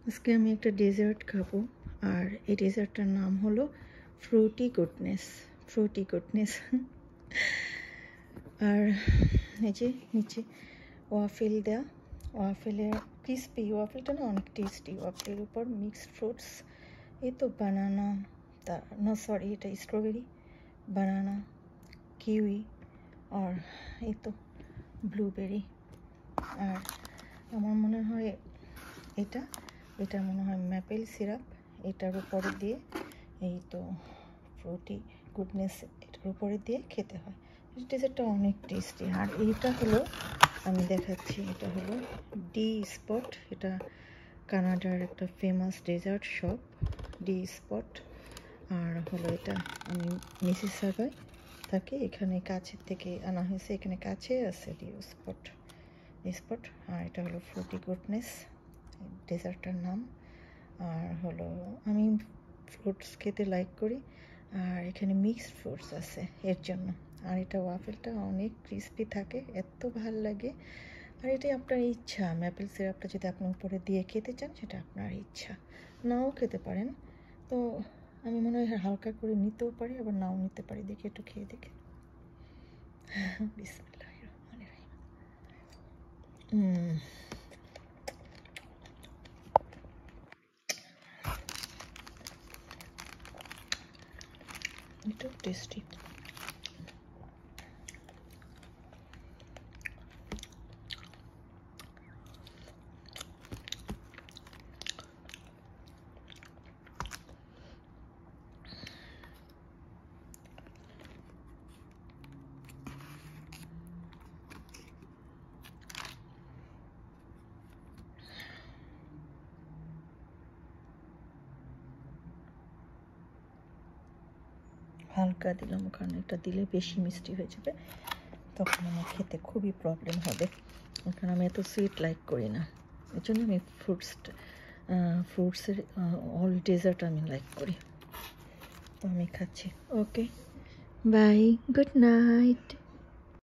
আজকে আমি একটা ডেজার্ট খাবো, আর এই ডেজার্টটার নাম হলো ফ্রুটি গুডনেস। আর এই যে নিচে ওয়াফেল দেয়া, ওয়াফেলের ক্রিসপি ওয়াফেলটা না অনেক টেস্টি। ওয়াফেলের উপর মিক্সড ফ্রুটস, এই তো বানানা, না সরি এটা স্ট্রবেরি, বানানা, কিউই, আর এই তো ব্লুবেরি। আর আমার মনে হয় এটা মনে হয় ম্যাপেল সিরাপ, এটার উপরে দিয়ে এই তো ফ্রুটি গুডনেস এটার উপরে দিয়ে খেতে হয়। ডেজার্টটা অনেক টেস্টি। আর এইটা হলো আমি দেখাচ্ছি, এটা হলো ডি স্পট। এটা কানাডার একটা famous dessert shop, D spot. আর হলো এটা আমি মিসিসাগায় থাকি, এখানে কাছের থেকে আনা হয়েছে, এখানে কাছে আছে ডি স্পট। আর এটা হলো ফ্রুটি গুডনেস ডেজার্টটার নাম। আর হলো আমি ফ্রুটস খেতে লাইক করি, আর এখানে মিক্সড ফ্রুটস আছে এর জন্য। আর এটা ওয়াফেলটা অনেক ক্রিস্পি থাকে, এত ভাল লাগে। আর এটাই আপনার ইচ্ছা, ম্যাপেল সিরাপটা যদি আপনি উপরে দিয়ে খেতে চান সেটা আপনার ইচ্ছা, নাও খেতে পারেন। তো আমি মনে হয় হালকা করে নিতেও পারি, আবার নাও নিতে পারি। দেখি একটু খেয়ে দেখি। বিসমিল্লাহির রহমানির রহিম। এটাও টেস্টি। হালকা দিলাম, কারণ এটা দিলে বেশি মিষ্টি হয়ে যাবে, তখন আমার খেতে খুবই প্রবলেম হবে, কারণ আমি এত সুইট লাইক করি না। এই জন্য আমি ফ্রুটসের অল ডেজার্ট আমি লাইক করি। তো আমি খাচ্ছি। ওকে, বাই, গুড নাইট।